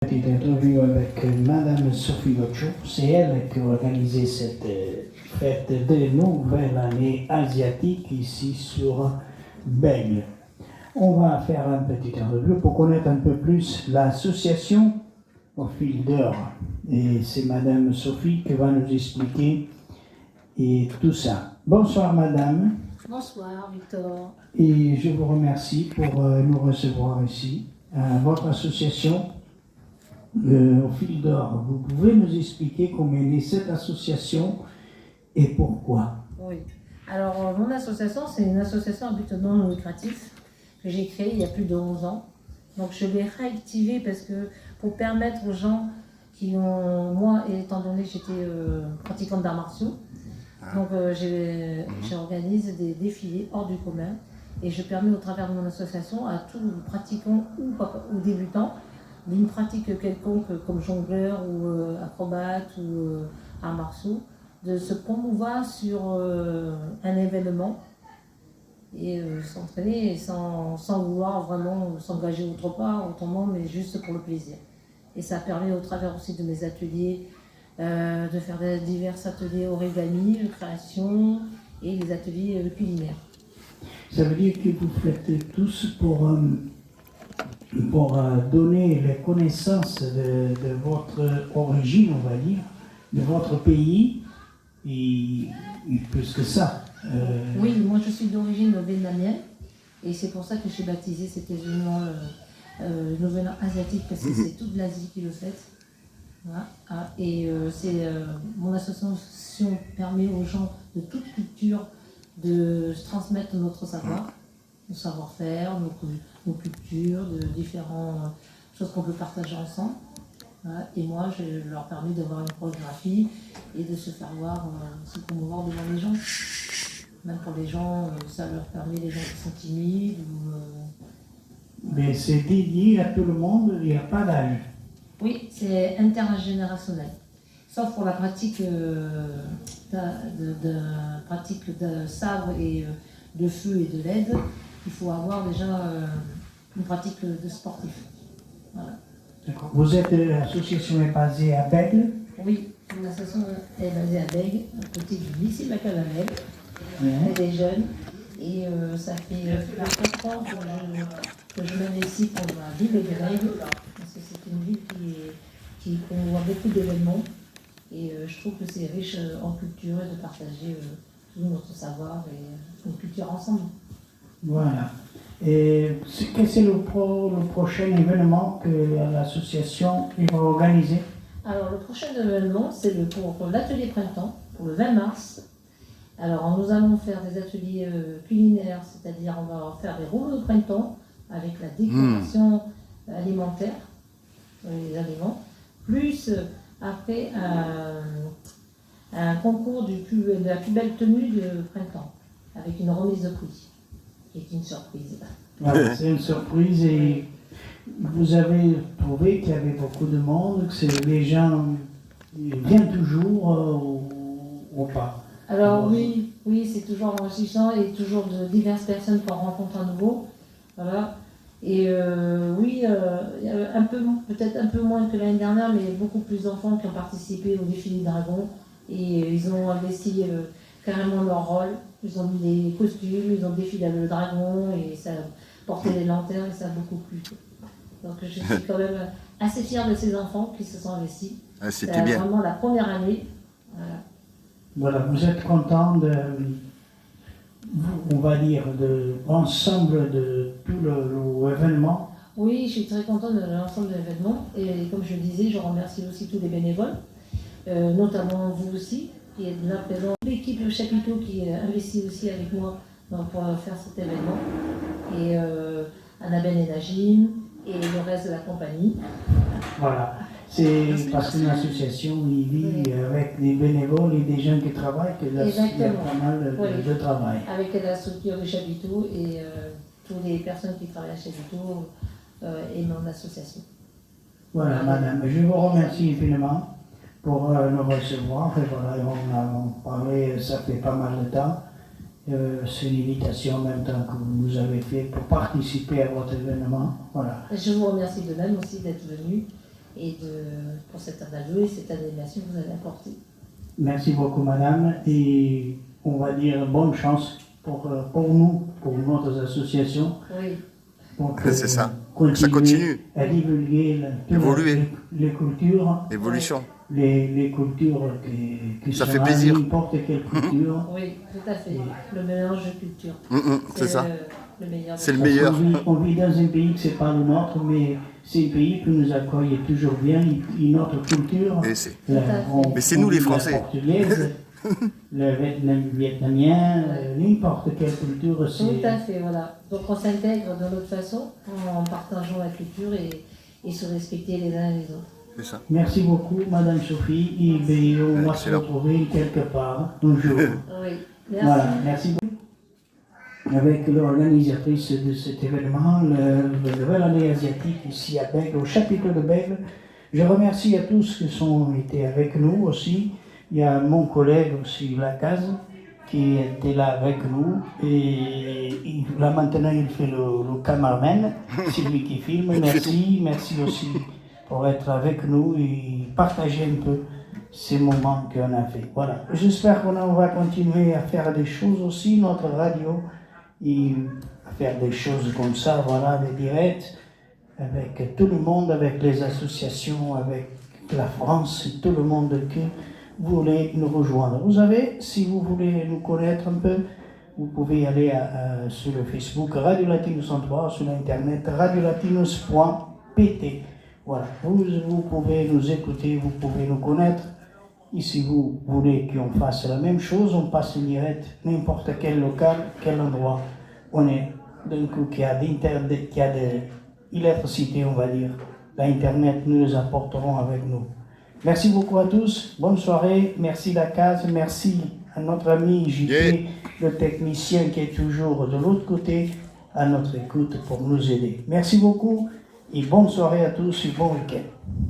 Petite interview avec Madame Sophie Gocho. C'est elle qui a organisé cette fête de nouvelle année asiatique ici sur Bègle. On va faire un petit interview pour connaître un peu plus l'association au fil d'or. Et c'est Madame Sophie qui va nous expliquer et tout ça. Bonsoir Madame. Bonsoir Victor. Et je vous remercie pour nous recevoir ici. Votre association au fil d'or, vous pouvez nous expliquer comment est née cette association et pourquoi? Oui. Alors, mon association, c'est une association à but non lucratif que j'ai créée il y a plus de 11 ans. Donc, je l'ai réactivée parce que pour permettre aux gens qui ont, moi, étant donné que j'étais pratiquante d'arts martiaux, donc j'organise des défilés hors du commun et je permets au travers de mon association à tous pratiquants ou débutants d'une pratique quelconque comme jongleur ou acrobate ou arts martiaux, de se promouvoir sur un événement et s'entraîner sans vouloir vraiment s'engager autrement, mais juste pour le plaisir. Et ça permet au travers aussi de mes ateliers de faire divers ateliers origami, création et les ateliers culinaires. Ça veut dire que vous faites tous pour donner les connaissances de votre origine, on va dire, de votre pays, et plus que ça. Oui, moi je suis d'origine vietnamienne, et c'est pour ça que j'ai baptisé cet événement Nouvel An asiatique, parce que c'est toute l'Asie qui le fait. Voilà. Mon association permet aux gens de toute culture de transmettre notre savoir, nos savoir-faire, nos cultures, de différentes choses qu'on peut partager ensemble. Voilà. Et moi, je leur permets d'avoir une chorégraphie et de se faire voir, se promouvoir devant les gens. Même pour les gens, ça leur permet, les gens qui sont timides. Mais c'est dédié à tout le monde, il n'y a pas d'âge. Oui, c'est intergénérationnel. Sauf pour la pratique de sabre et de feu et de LED, il faut avoir déjà une pratique de sportif. Voilà. D'accord. Vous êtes, l'association est basée à Bègle? Oui, l'association est basée à Bègle, à côté du lycée Macalamel. Elle est jeune et ça fait 4 ans que je m'investis pour la ville de Bègle, parce que c'est une ville qui voit beaucoup d'événements. Et je trouve que c'est riche en culture et de partager tout notre savoir et notre culture ensemble. Voilà. Et quel c'est le prochain événement que l'association va organiser? Alors le prochain événement, c'est pour l'atelier printemps, pour le 20 mars. Alors nous allons faire des ateliers culinaires, c'est-à-dire on va faire des rouleaux de printemps avec la décoration alimentaire, les aliments, plus après un concours de la plus belle tenue de printemps, avec une remise de prix, qui est une surprise. Voilà, c'est une surprise et vous avez trouvé qu'il y avait beaucoup de monde, que les gens viennent toujours ou pas? Alors oui, c'est toujours enrichissant et toujours de diverses personnes qu'on rencontre à nouveau. Voilà. Et oui, peut-être un peu moins que l'année dernière, mais beaucoup plus d'enfants qui ont participé au défilé Dragon. Et ils ont investi carrément leur rôle. Ils ont mis des costumes, ils ont défilé le dragon et ça porté les lanternes et ça a beaucoup plu. Donc je suis quand même assez fière de ces enfants qui se sont investis. Ah, c'était C'est bien. vraiment la première année. Voilà. Voilà, vous êtes content on va dire, de l'ensemble de tout l'événement? Oui, je suis très contente de l'ensemble de l'événement. Et comme je le disais, je remercie aussi tous les bénévoles, notamment vous aussi, qui êtes là présents. L'équipe Chapiteau qui investit aussi avec moi pour faire cet événement. Et Annabelle et Najim et le reste de la compagnie. Voilà. C'est parce qu'une association, il vit avec des bénévoles et des gens qui travaillent, qu'il y a pas mal de travail. Avec la structure de Chapiteau et toutes les personnes qui travaillent à Chapiteau et mon association. Voilà, madame. Je vous remercie infiniment pour nous recevoir. Et voilà, on a parlé, ça fait pas mal de temps. C'est une invitation en même temps que vous nous avez fait pour participer à votre événement. Voilà. Je vous remercie de même aussi d'être venu. et pour cette radio et cette animation que vous avez apportée. Merci beaucoup, madame. Et on va dire bonne chance pour nous, pour notre association. Oui. C'est ça. Ça continue. À divulguer Évoluer. les cultures. Évolution. Les cultures qui Ça sont fait plaisir. n'importe quelle culture. Oui, tout à fait. Le mélange de cultures. C'est ça. Le meilleur. C'est le meilleur. On vit dans un pays qui n'est pas le nôtre, mais c'est un pays qui nous accueille toujours bien. Et notre culture. Et c'est- Mais c'est nous, les Français. La portugaise, le vietnamien, n'importe quelle culture. Tout à fait, voilà. Donc on s'intègre de notre façon en partageant la culture et se respecter les uns les autres. C'est ça. Merci beaucoup, Madame Sophie. Et bien, on va se Excellent. retrouver quelque part un jour. Oui, merci. Voilà, merci beaucoup. Avec l'organisatrice de cet événement, le Nouvelle Année Asiatique ici à Bègle, au chapitre de Bègle. Je remercie à tous qui ont été avec nous aussi. Il y a mon collègue aussi, Lacaze, qui était là avec nous. Et là maintenant, il fait le cameraman. C'est lui qui filme. Merci aussi pour être avec nous et partager un peu ces moments qu'on a fait. Voilà. J'espère qu'on va continuer à faire des choses aussi, notre radio, et à faire des choses comme ça, voilà, des directs, avec tout le monde, avec les associations, avec la France, et tout le monde qui voulait nous rejoindre. Vous savez, si vous voulez nous connaître un peu, vous pouvez aller sur le Facebook Radio Latinos 103, sur l'internet radiolatinos.pt. Voilà, vous pouvez nous écouter, vous pouvez nous connaître. Et si vous voulez qu'on fasse la même chose, on passe en direct, n'importe quel local, quel endroit on est. Donc, qu'il y a d'internet, qu'il y a de l'électricité, on va dire. L'Internet, nous les apporterons avec nous. Merci beaucoup à tous, bonne soirée, merci Lacaze, merci à notre ami JP, le technicien qui est toujours de l'autre côté, à notre écoute pour nous aider. Merci beaucoup et bonne soirée à tous et bon week-end.